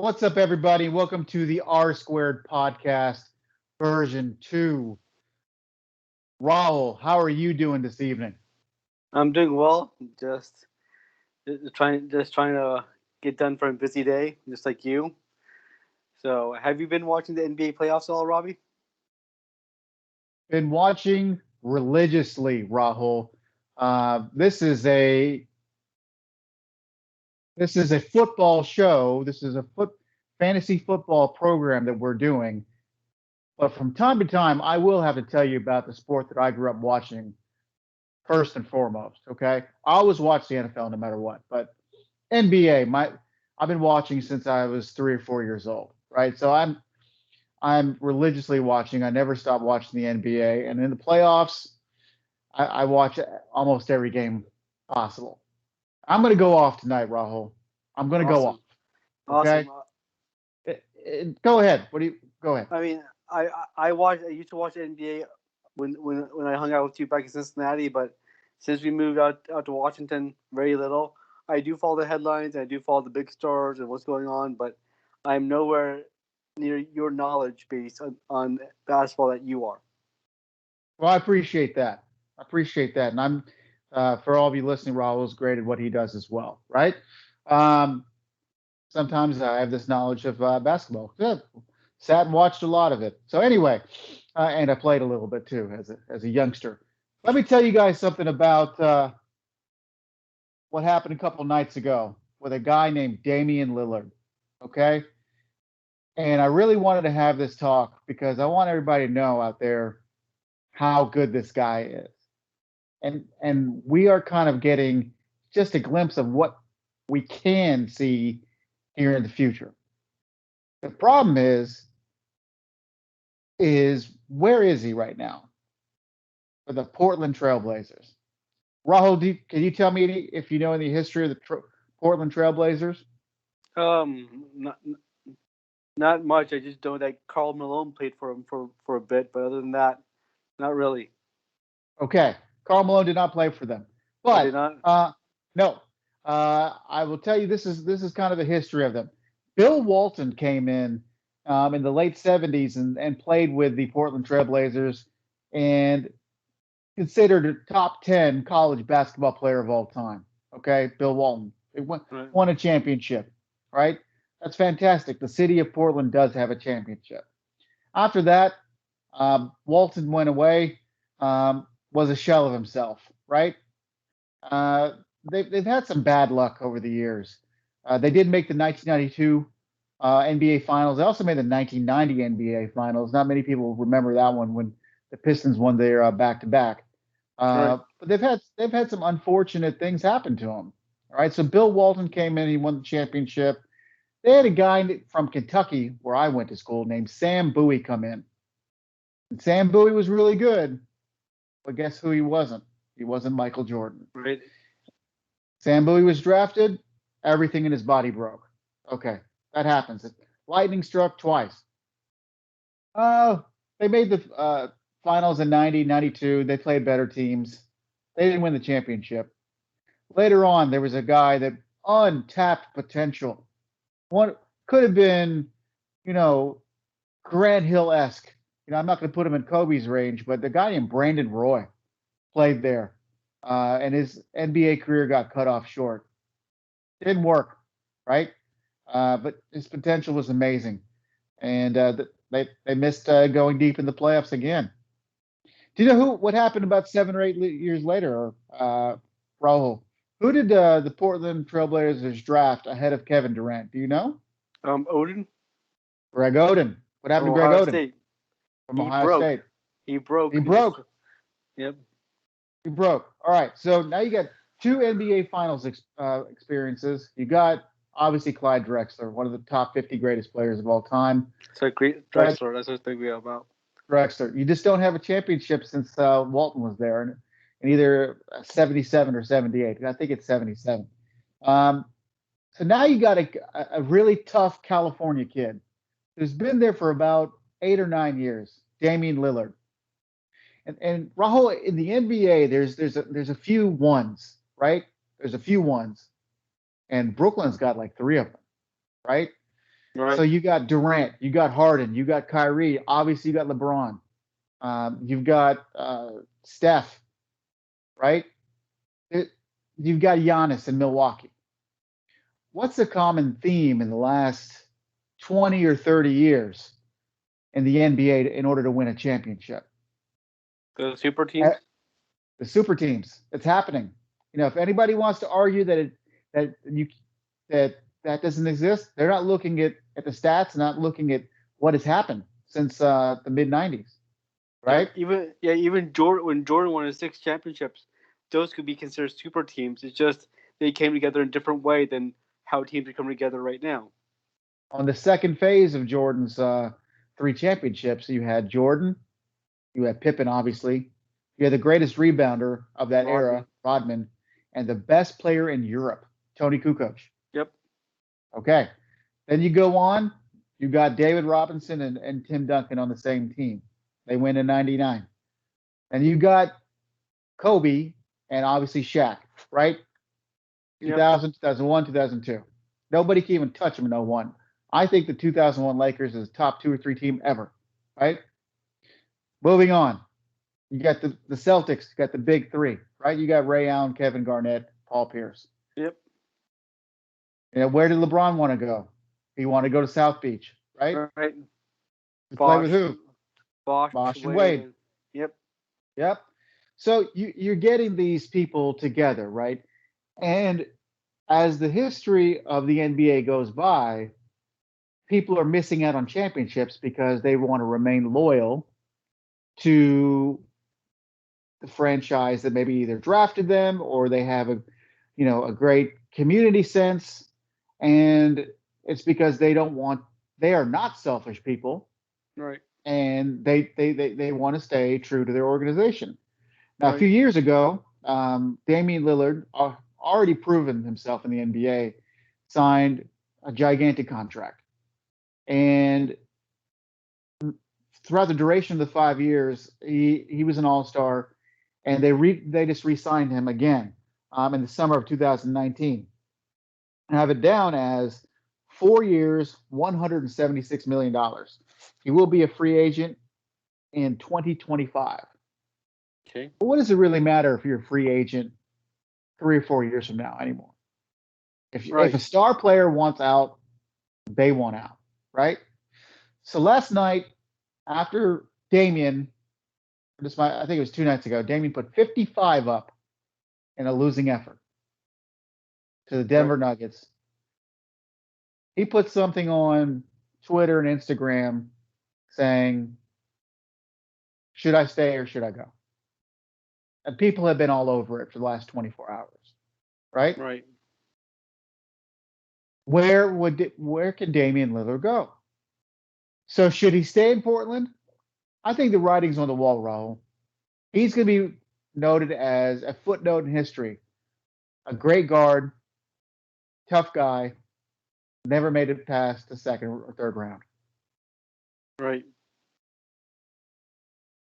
What's up, everybody? Welcome to the R Squared podcast, version 2. Rahul, how are you doing this evening? I'm doing well. Just trying to get done for a busy day, just like you. So, have you been watching the NBA playoffs at all, Robbie? Been watching religiously, Rahul. This is a football show. This is a fantasy football program that we're doing. But from time to time, I will have to tell you about the sport that I grew up watching first and foremost. Okay, I always watch the NFL no matter what, but NBA, I've been watching since I was 3 or 4 years old, right? So I'm religiously watching. I never stop watching the NBA, and in the playoffs, I watch almost every game possible. I'm going to go off tonight, Rahul. I'm going to go off. Awesome, Okay, awesome. go ahead. Go ahead? I mean, I used to watch the NBA when I hung out with you back in Cincinnati, but since we moved out to Washington, very little. I do follow the headlines. I do follow the big stars and what's going on, but I'm nowhere near your knowledge base on basketball that you are. Well, I appreciate that. And I'm for all of you listening, Rahul is great at what he does as well, right? Um, Sometimes I have this knowledge of basketball. Yeah, sat and watched a lot of it. So anyway, and I played a little bit too as a youngster. Let me tell you guys something about what happened a couple nights ago with a guy named Damian Lillard. Okay, and I really wanted to have this talk because I want everybody to know out there how good this guy is, and we are kind of getting just a glimpse of what we can see here in the future. The problem is where is he right now for the Portland Trailblazers? Rahul, can you tell me if you know any history of the Portland Trailblazers? Not much. I just know that Carl Malone played for him for a bit, but other than that, not really. Okay, Karl Malone did not play for them, I did but not. no, I will tell you this is kind of the history of them. Bill Walton came in the late '70s and played with the Portland Trailblazers and considered a top 10 college basketball player of all time. Okay, Bill Walton. It Right. won a championship, right? That's fantastic. The city of Portland does have a championship. After that, Walton went away, was a shell of himself, right? Uh, they've had some bad luck over the years. They did make the 1992 NBA Finals. They also made the 1990 NBA Finals. Not many people remember that one when the Pistons won their back-to-back. Right. But they've had some unfortunate things happen to them. All right, so Bill Walton came in. He won the championship. They had a guy from Kentucky, where I went to school, named Sam Bowie come in. And Sam Bowie was really good, but guess who he wasn't? He wasn't Michael Jordan. Right. Sam Bowie was drafted. Everything in his body broke. Okay, that happens. Lightning struck twice. They made the finals in 90, 92. They played better teams. They didn't win the championship. Later on, there was a guy that untapped potential. One could have been, you know, Grant Hill-esque. I'm not going to put him in Kobe's range, but the guy named Brandon Roy played there, and his NBA career got cut off short. Didn't work, right? But his potential was amazing, and they missed going deep in the playoffs again. Do you know what happened about 7 or 8 years later, Rahul? Who did the Portland Trailblazers draft ahead of Kevin Durant? Do you know? Odin Greg Oden. What from happened to Greg Ohio Oden State. from He Ohio broke. State? He broke. He broke. Yep. He broke. All right. So now you got two NBA Finals experiences. You got obviously Clyde Drexler, one of the top 50 greatest players of all time. So great But Drexler. That's what I think we about. Drexler, you just don't have a championship since Walton was there, in either 77 or 78. I think it's 77. Um, so now you got a really tough California kid who's been there for about 8 or 9 years, Damian Lillard. And Rahul, in the NBA, there's a few ones, right? There's a few ones, and Brooklyn's got like three of them, right? Right. So you got Durant, you got Harden, you got Kyrie, obviously you got LeBron, you've got Steph, right? You've got Giannis in Milwaukee. What's the common theme in the last 20 or 30 years in the NBA in order to win a championship? The super Uh, teams. The super teams. It's happening. If anybody wants to argue that you that doesn't exist, they're not looking at the stats, not looking at what has happened since the mid '90s, right? Even Jordan, when Jordan won his 6 championships, those could be considered super teams. It's just they came together in a different way than how teams are coming together right now. On the second phase of Jordan's 3 championships, you had Jordan, you had Pippen, obviously, you had the greatest rebounder of that era, Rodman, and the best player in Europe, Tony Kukoc. Yep. Okay. Then you go on, you got David Robinson and Tim Duncan on the same team. They win in 99. And you got Kobe and obviously Shaq, right? 2000, 2001, 2002. Nobody can even touch them in 01. I think the 2001 Lakers is the top 2 or 3 team ever, right? Moving on. You got the Celtics, you got the big 3, right? You got Ray Allen, Kevin Garnett, Paul Pierce. Yep. Where did LeBron want to go? He wanted to go to South Beach, right? Right. To play with who? Bosh and Wade. Yep. So you're getting these people together, right? And as the history of the NBA goes by, people are missing out on championships because they want to remain loyal to the franchise that maybe either drafted them or they have a great community sense. And it's because they are not selfish people. Right. And they want to stay true to their organization. Now, right. A few years ago, Damian Lillard, already proven himself in the NBA, signed a gigantic contract. And throughout the duration of the 5 years, he was an all-star, and they just re-signed him again in the summer of 2019. And have it down as 4 years, $176 million. He will be a free agent in 2025. Okay. But what does it really matter if you're a free agent 3 or 4 years from now anymore? If a star player wants out, they want out, right? So last night, after Damian, I think it was 2 nights ago, Damian put 55 up in a losing effort to the Denver Nuggets. He put something on Twitter and Instagram saying, should I stay or should I go? And people have been all over it for the last 24 hours, right? Right. Where can Damian Lillard go? So should he stay in Portland? I think the writing's on the wall, Rahul. He's going to be noted as a footnote in history. A great guard, tough guy, never made it past the second or third round. Right.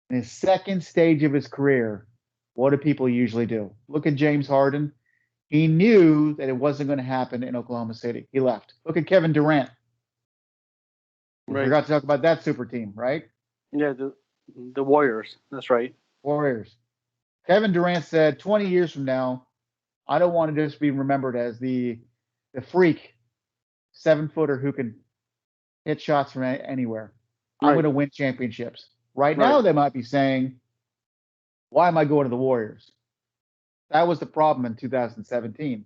In his second stage of his career, what do people usually do? Look at James Harden. He knew that it wasn't going to happen in Oklahoma City. He left. Look at Kevin Durant. We forgot to talk about that super team, right? Yeah, the Warriors. That's right. Warriors. Kevin Durant said 20 years from now, I don't want to just be remembered as the freak 7-footer who can hit shots from anywhere. I'm going to win championships. Right now, they might be saying, why am I going to the Warriors? That was the problem in 2017.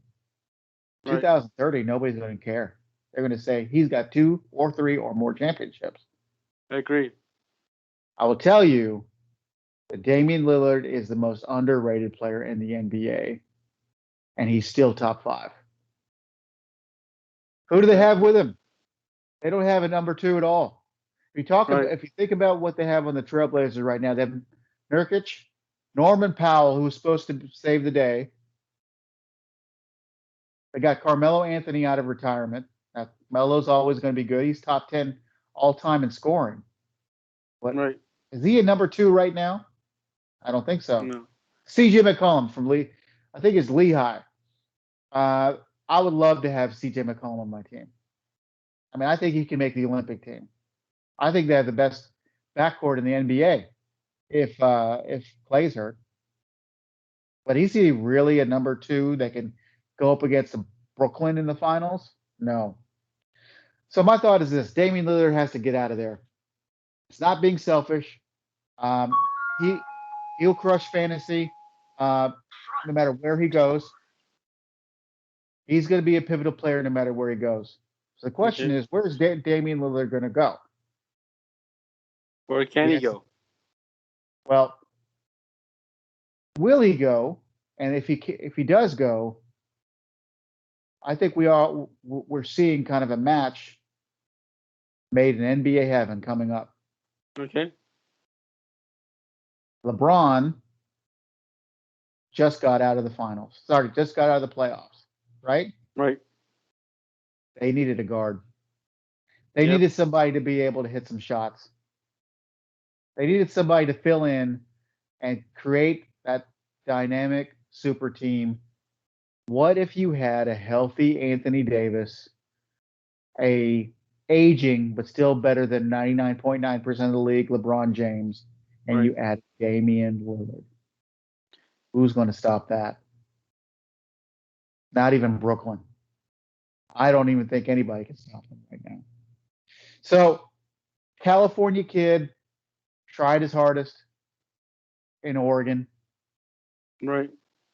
2030, nobody's going to care. They're going to say he's got 2 or 3 or more championships. I agree. I will tell you that Damian Lillard is the most underrated player in the NBA, and he's still top 5. Who do they have with him? They don't have a number 2 at all. If you think about what they have on the Trailblazers right now, they have Nurkic, Norman Powell, who was supposed to save the day. They got Carmelo Anthony out of retirement. Now, Melo's always going to be good. He's top 10 all time in scoring. But is he a number 2 right now? I don't think so. No. CJ McCollum from I think it's Lehigh. I would love to have CJ McCollum on my team. I mean, I think he can make the Olympic team. I think they have the best backcourt in the NBA if Clay's hurt. But is he really a number 2 that can go up against Brooklyn in the finals? No. So my thought is this: Damian Lillard has to get out of there. It's not being selfish. Um, he'll crush fantasy no matter where he goes. He's going to be a pivotal player no matter where he goes. So the question is, where's Damian Lillard going to go? Where can he go? Well, will he go? And if he does go, I think we're seeing kind of a match made in NBA heaven coming up. Okay. LeBron just got out of the finals. Sorry, just got out of the playoffs, right? Right. They needed a guard. They needed somebody to be able to hit some shots. They needed somebody to fill in and create that dynamic super team. What if you had a healthy Anthony Davis, a aging but still better than 99.9% of the league LeBron James, and you add Damian Lillard? Who's going to stop that? Not even Brooklyn. I don't even think anybody can stop them right now. So, California kid tried his hardest in Oregon. Right.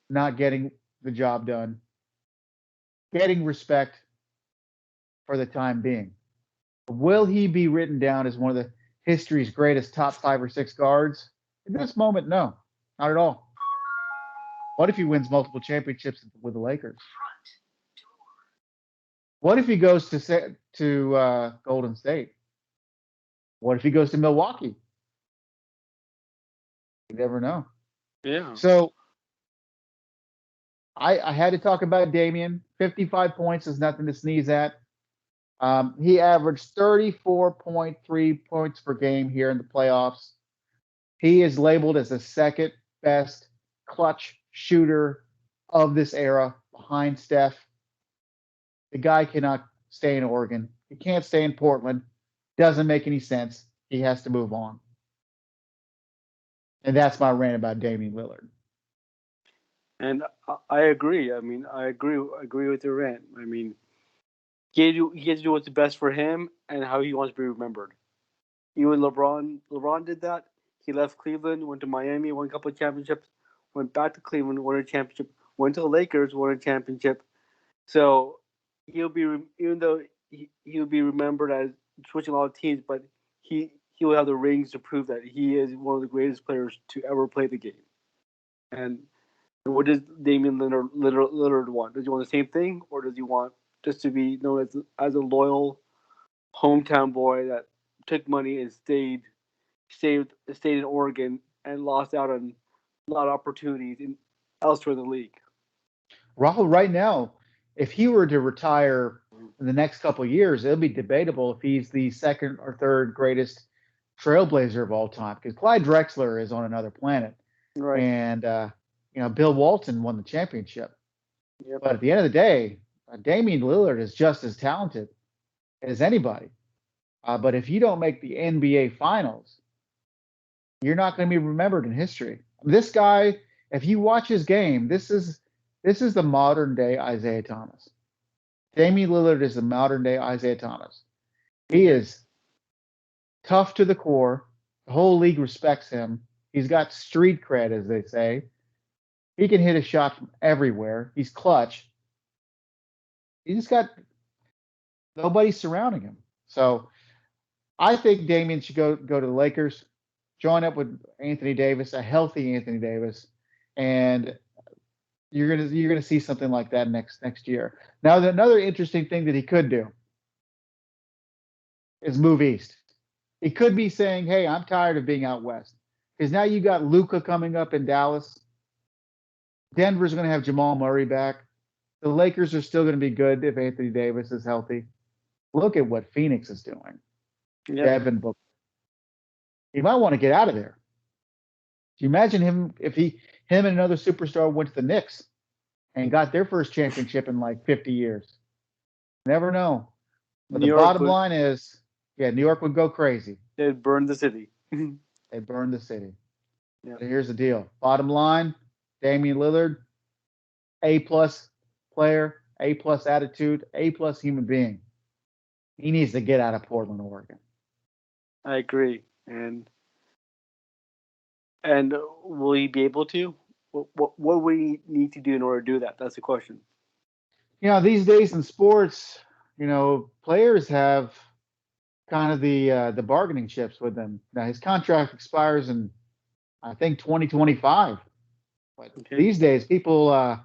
Not getting the job done. Getting respect for the time being. Will he be written down as one of the history's greatest top 5 or 6 guards? In this moment, no, not at all. What if he wins multiple championships with the Lakers? What if he goes to Golden State? What if he goes to Milwaukee? You never know. Yeah. So I had to talk about Damian. 55 points is nothing to sneeze at. He averaged 34.3 points per game here in the playoffs. He is labeled as the second best clutch shooter of this era behind Steph. The guy cannot stay in Oregon. He can't stay in Portland. Doesn't make any sense. He has to move on. And that's my rant about Damian Lillard. And I agree. I mean, I agree with your rant. I mean, he has to do what's best for him and how he wants to be remembered. Even LeBron did that. He left Cleveland, went to Miami, won a couple of championships, went back to Cleveland, won a championship, went to the Lakers, won a championship. So he'll be, even though he'll be remembered as switching a lot of teams, but he will have the rings to prove that he is one of the greatest players to ever play the game. And what does Damian Lillard want? Does he want the same thing, or does he want just to be known as a loyal hometown boy that took money and stayed in Oregon and lost out on a lot of opportunities elsewhere in the league? Rahul, right now, if he were to retire in the next couple of years, it'll be debatable if he's the second or third greatest trailblazer of all time, because Clyde Drexler is on another planet. Right. And, Bill Walton won the championship. Yep. But at the end of the day, Damian Lillard is just as talented as anybody. But if you don't make the NBA Finals, you're not going to be remembered in history. This guy, if you watch his game, this is the modern day Isaiah Thomas. Damian Lillard is the modern day Isaiah Thomas. He is tough to the core. The whole league respects him. He's got street cred, as they say. He can hit a shot from everywhere. He's clutch. He just got nobody surrounding him. So I think Damian should go to the Lakers, join up with Anthony Davis, a healthy Anthony Davis, and you're gonna see something like that next year. Now, another interesting thing that he could do is move east. He could be saying, "Hey, I'm tired of being out west," because now you got Luka coming up in Dallas. Denver's going to have Jamal Murray back. The Lakers are still going to be good if Anthony Davis is healthy. Look at what Phoenix is doing. Yeah. Devin Booker. He might want to get out of there. Do you imagine him and another superstar went to the Knicks and got their first championship in like 50 years? Never know. But New the York bottom would line is, yeah, New York would go crazy. they'd burn the city. They burn the city. Yeah, But here's the deal. Bottom line, Damian Lillard, A plus player, A plus attitude, A plus human being. He needs to get out of Portland, Oregon. I agree. And will he be able to? What would he need to do in order to do that? That's the question. These days in sports, players have kind of the bargaining chips with them. Now his contract expires in I think 2025. But Okay. these days, people,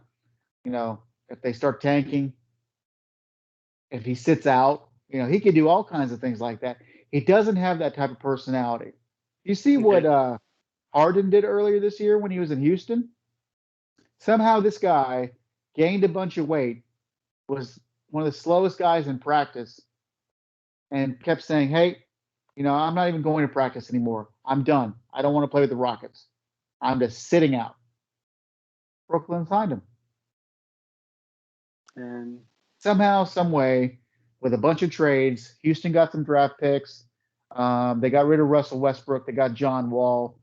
if they start tanking, if he sits out, he could do all kinds of things like that. He doesn't have that type of personality. You see what Okay. Harden did earlier this year when he was in Houston? Somehow this guy gained a bunch of weight, was one of the slowest guys in practice, and kept saying, hey, I'm not even going to practice anymore. I'm done. I don't want to play with the Rockets. I'm just sitting out. Brooklyn signed him. And Somehow, some way, with a bunch of trades, Houston got some draft picks. They got rid of Russell Westbrook. They got John Wall.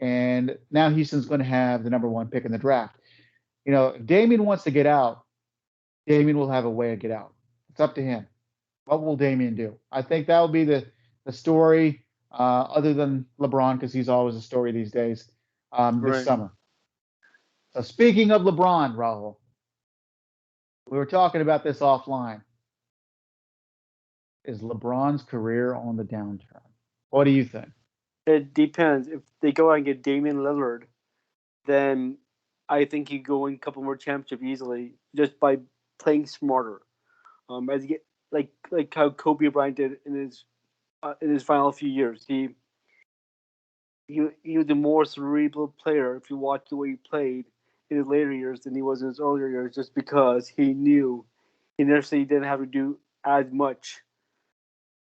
And now Houston's going to have the number one pick in the draft. If Damian wants to get out, Damian will have a way to get out. It's up to him. What will Damian do? I think that will be the story, other than LeBron, because he's always a story these days, this right. summer. So speaking of LeBron, Rahul, we were talking about this offline. Is LeBron's career on the downturn? What do you think? It depends. If they go out and get Damian Lillard, then I think you go win a couple more championships easily just by playing smarter. As you get like how Kobe Bryant did in his final few years. He was a more cerebral player if you watch the way he played in his later years than he was in his earlier years, just because he knew he necessarily didn't have to do as much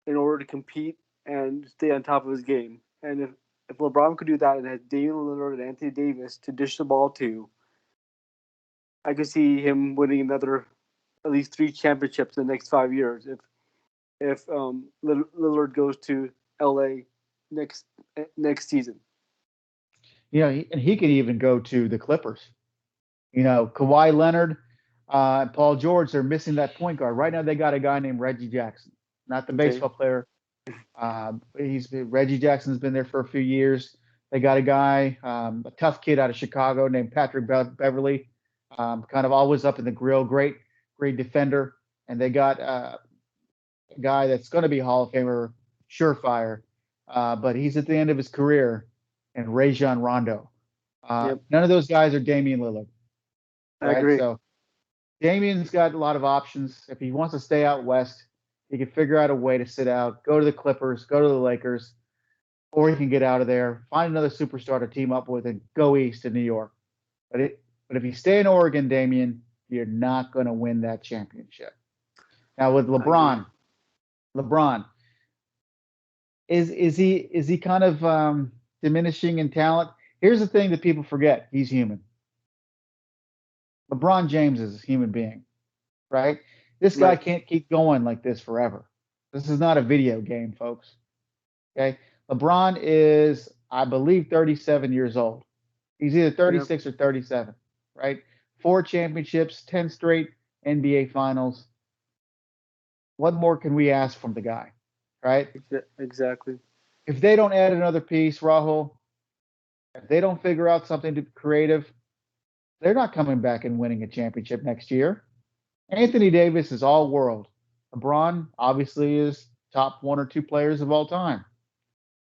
in order to compete and stay on top of his game. And if LeBron could do that and has Damian Lillard and Anthony Davis to dish the ball to, I could see him winning another at least 3 championships in the next 5 years. If Lillard goes to LA next season. And he could even go to the Clippers. Kawhi Leonard and Paul George, they're missing that point guard. Right now, they got a guy named Reggie Jackson, not the baseball player. Reggie Jackson's been there for a few years. They got a guy, a tough kid out of Chicago named Patrick Beverly, kind of always up in the grill, great defender. And they got a guy that's going to be Hall of Famer, surefire, but he's at the end of his career, and Rajon Rondo. Yep. None of those guys are Damian Lillard. I Right? agree. So Damian's got a lot of options. If he wants to stay out west, he can figure out a way to sit out, go to the Clippers, go to the Lakers, or he can get out of there, find another superstar to team up with, and go east to New York. But if you stay in Oregon, Damian, you're not going to win that championship. Now with LeBron, is he kind of diminishing in talent? Here's the thing that people forget: he's human. LeBron James is a human being, right? This guy can't keep going like this forever. This is not a video game, folks. Okay, LeBron is, I believe, 37 years old. He's either 36 or 37, right? 4 championships, 10 straight NBA finals. What more can we ask from the guy, right? Exactly. If they don't add another piece, Rahul, if they don't figure out something creative, they're not coming back and winning a championship next year. Anthony Davis is all world. LeBron obviously is top 1 or 2 players of all time.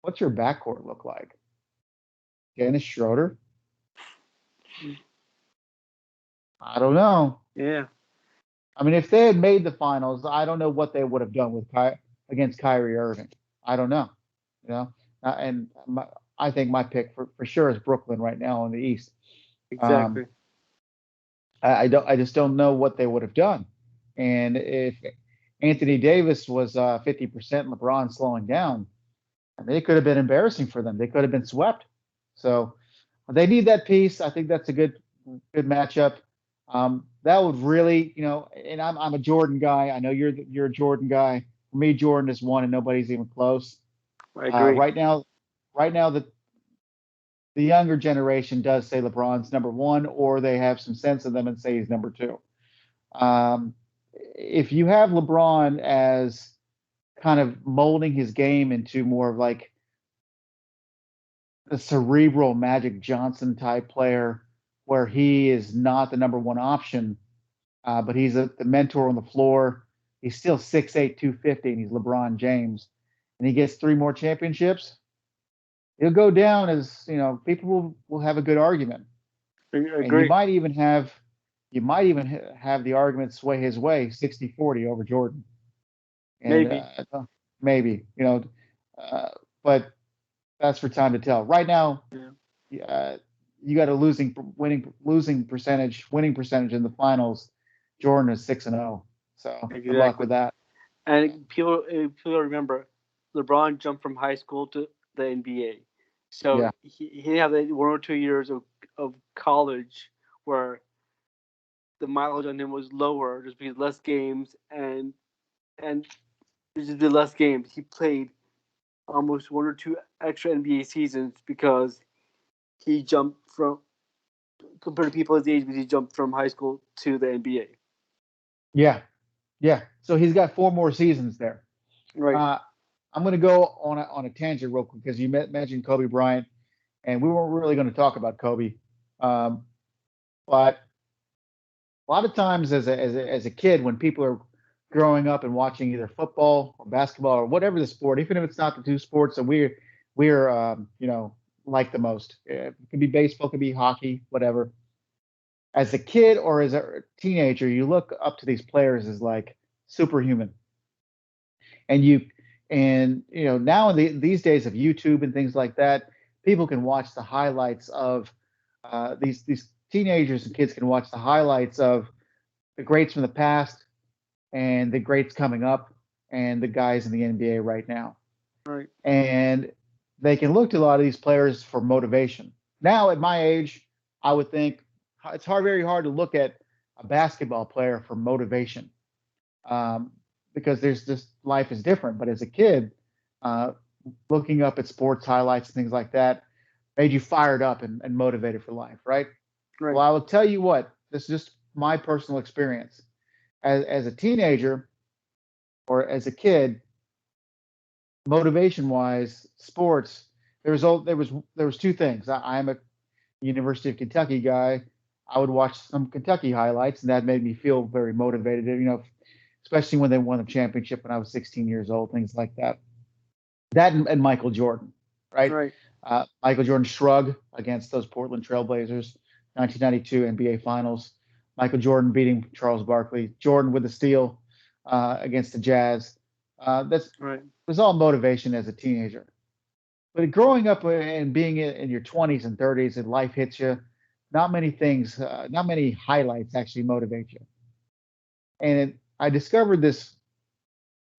What's your backcourt look like? Dennis Schroeder? I don't know. Yeah. I mean, if they had made the finals, I don't know what they would have done with against Kyrie Irving. I don't know. I think my pick for sure is Brooklyn right now in the East. Exactly. I just don't know what they would have done. And if Anthony Davis was 50%, LeBron slowing down, I mean, it could have been embarrassing for them. They could have been swept. So they need that piece. I think that's a good matchup. That would really, and I'm a Jordan guy. I know you're a Jordan guy. For me, Jordan is one, and nobody's even close. I agree. Right now, the younger generation does say LeBron's number one, or they have some sense in them and say he's number two. If you have LeBron as kind of molding his game into more of like the cerebral Magic Johnson type player, where he is not the number one option, but he's the mentor on the floor. He's still 6'8", 250, and he's LeBron James, and he gets three more championships. He'll go down as, people will have a good argument. I And agree. you might even have the argument sway his way, 60-40 over Jordan. And, Maybe. But that's for time to tell. Right now, you got a winning percentage in the finals. Jordan is 6-0. So Exactly. Good luck with that. And people remember, LeBron jumped from high school to the NBA. So Yeah. he didn't have 1 or 2 years of college where the mileage on him was lower just because less games and just the less games. He played almost 1 or 2 extra NBA seasons because he jumped from, compared to people his age, because he jumped from high school to the NBA. Yeah. So he's got 4 more seasons there. Right. I'm going to go on a tangent real quick because you mentioned Kobe Bryant, and we weren't really going to talk about Kobe, but a lot of times as a kid, when people are growing up and watching either football or basketball or whatever the sport, even if it's not the two sports that we're like the most, it could be baseball, it could be hockey, whatever. As a kid or as a teenager, you look up to these players as like superhuman, and now in these days of YouTube and things like that, people can watch the highlights of these teenagers and kids can watch the highlights of the greats from the past and the greats coming up and the guys in the NBA right now. Right. And they can look to a lot of these players for motivation. Now, at my age, I would think it's very hard to look at a basketball player for motivation, because there's this life is different. But as a kid, looking up at sports highlights and things like that made you fired up and motivated for life, right? Right. Well, I will tell you what, this is just my personal experience. As a teenager or as a kid, motivation-wise, sports, there was two things. I'm a University of Kentucky guy. I would watch some Kentucky highlights, and that made me feel very motivated. Especially when they won the championship when I was 16 years old, things like that. That and Michael Jordan, right? Right. Michael Jordan shrug against those Portland Trailblazers, 1992 NBA Finals. Michael Jordan beating Charles Barkley. Jordan with the steal against the Jazz. That's Right. It was all motivation as a teenager. But growing up and being in your 20s and 30s and life hits you, not many highlights actually motivate you. And I discovered this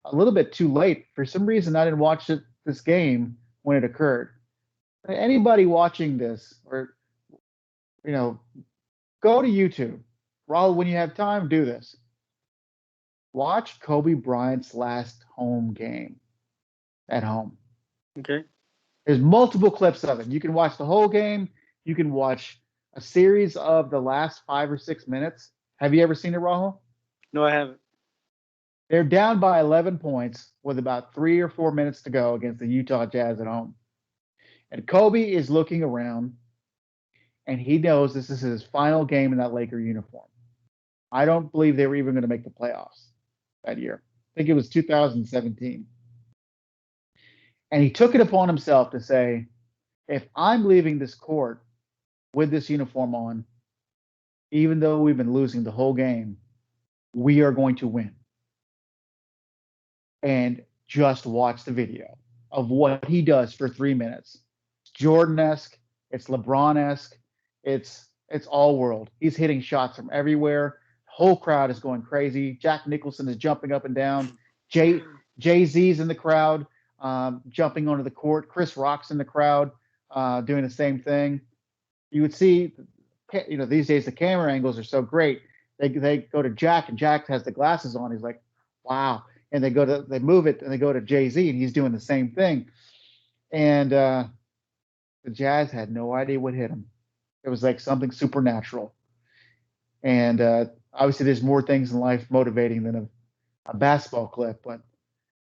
a little bit too late. For some reason, I didn't watch this game when it occurred. Anybody watching this, or go to YouTube. Rahul, when you have time, do this. Watch Kobe Bryant's last home game at home. Okay. There's multiple clips of it. You can watch the whole game. You can watch a series of the last 5 or 6 minutes. Have you ever seen it, Rahul? No, I haven't. They're down by 11 points with about 3 or 4 minutes to go against the Utah Jazz at home. And Kobe is looking around, and he knows this is his final game in that Laker uniform. I don't believe they were even going to make the playoffs that year. I think it was 2017. And he took it upon himself to say, if I'm leaving this court with this uniform on, even though we've been losing the whole game, we are going to win. And just watch the video of what he does for 3 minutes. It's Jordan-esque, it's LeBron-esque, it's all world. He's hitting shots from everywhere. The whole crowd is going crazy. Jack Nicholson is jumping up and down. Jay-Z's in the crowd, jumping onto the court. Chris Rock's in the crowd, doing the same thing. You would see, these days the camera angles are so great. They go to Jack, and Jack has the glasses on. He's like, wow. and they move it and they go to Jay-Z, and he's doing the same thing. And the Jazz had no idea what hit him. It was like something supernatural. And obviously, there's more things in life motivating than a basketball clip, but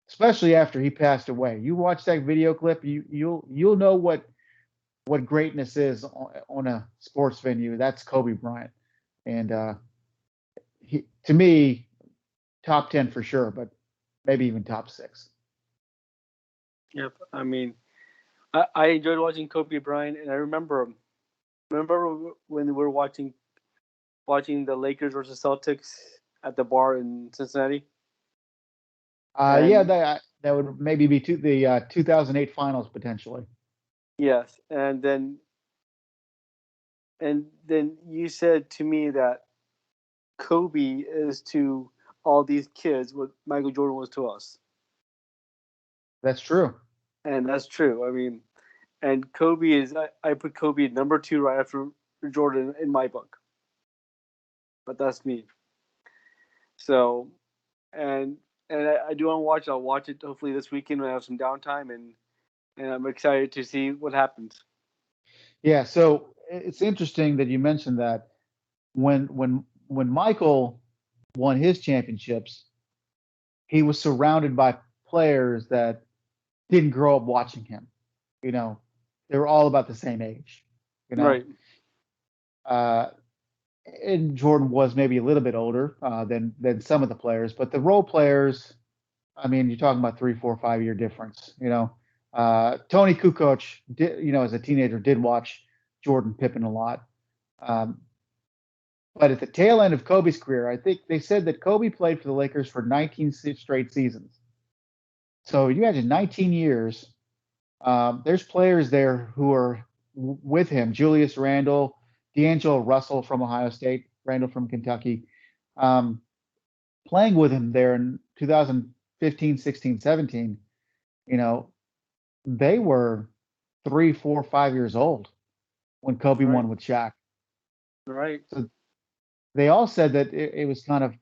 especially after he passed away. You watch that video clip, you'll know what greatness is on a sports venue. That's Kobe Bryant, and to me, top 10 for sure, but maybe even top 6. Yep. I mean, I enjoyed watching Kobe Bryant, and I remember when we were watching the Lakers versus Celtics at the bar in Cincinnati. Yeah, that would maybe be the 2008 finals potentially. Yes, and then you said to me that Kobe is to all these kids what Michael Jordan was to us. That's true. And that's true. I mean, and Kobe is I put Kobe at number 2 right after Jordan in my book. But that's me. So, and I do want to watch it. I'll watch it hopefully this weekend when I have some downtime, and I'm excited to see what happens. Yeah, so it's interesting that you mentioned that when Michael won his championships, he was surrounded by players that didn't grow up watching him. You know, they were all about the same age. You know, Right. And Jordan was maybe a little bit older than some of the players, but the role players, I mean, you're talking about 3, 4, 5 year difference. You know, Tony Kukoc, as a teenager, did watch Jordan Pippen a lot. But at the tail end of Kobe's career, I think they said that Kobe played for the Lakers for 19 straight seasons. So you imagine 19 years. There's players there who are with him: Julius Randle, D'Angelo Russell from Ohio State, Randle from Kentucky, playing with him there in 2015, 16, 17. You know, they were 3, 4, 5 years old when Kobe won with Shaq. Right. So they all said that it was kind of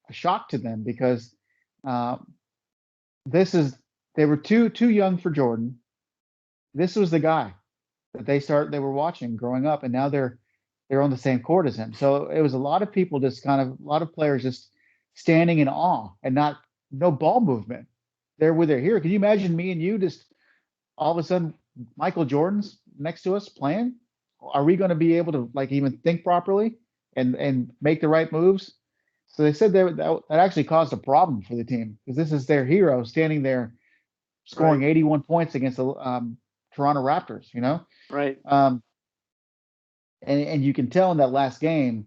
a shock to them because they were too young for Jordan. This was the guy that they were watching growing up, and now they're on the same court as him. So it was a lot of people just a lot of players just standing in awe and no ball movement. They're with their hero. Can you imagine me and you just all of a sudden Michael Jordan's next to us playing? Are we going to be able to even think properly and make the right moves? So they said that actually caused a problem for the team because this is their hero standing there scoring 81 points against the Toronto Raptors, Right. And you can tell in that last game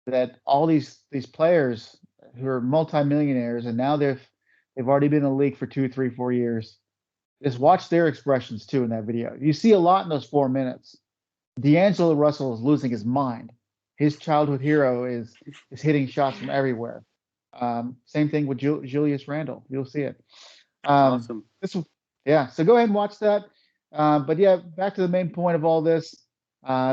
that all these players who are multimillionaires and now they've already been in the league for 2, 3, 4 years. Just watch their expressions too in that video. You see a lot in those 4 minutes. D'Angelo Russell is losing his mind. His childhood hero is hitting shots from everywhere. Same thing with Julius Randle. You'll see it. Awesome. So go ahead and watch that. But yeah, back to the main point of all this.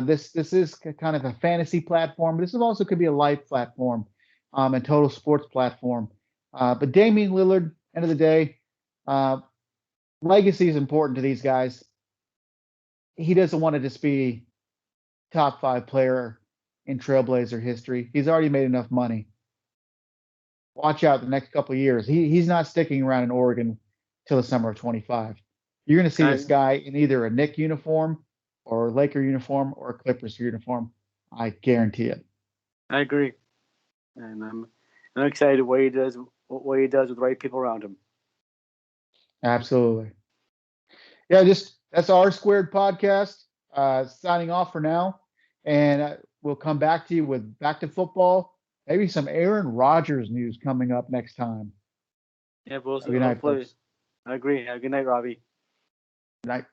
This is kind of a fantasy platform, but this also could be a live platform, and total sports platform. But Damian Lillard, end of the day, legacy is important to these guys. He doesn't want to just be top 5 player in Trailblazer history. He's already made enough money. Watch out the next couple of years. He's not sticking around in Oregon till the summer of 25. You're going to see this guy in either a Knick uniform or a Laker uniform or a Clippers uniform. I guarantee it. I agree, and I'm excited what he does with the right people around him. Absolutely. Yeah, that's our Squared podcast. Signing off for now, and we'll come back to you with back to football. Maybe some Aaron Rodgers news coming up next time. Yeah, we'll see. Hopefully. I agree. Have a good night, Robby. Good night.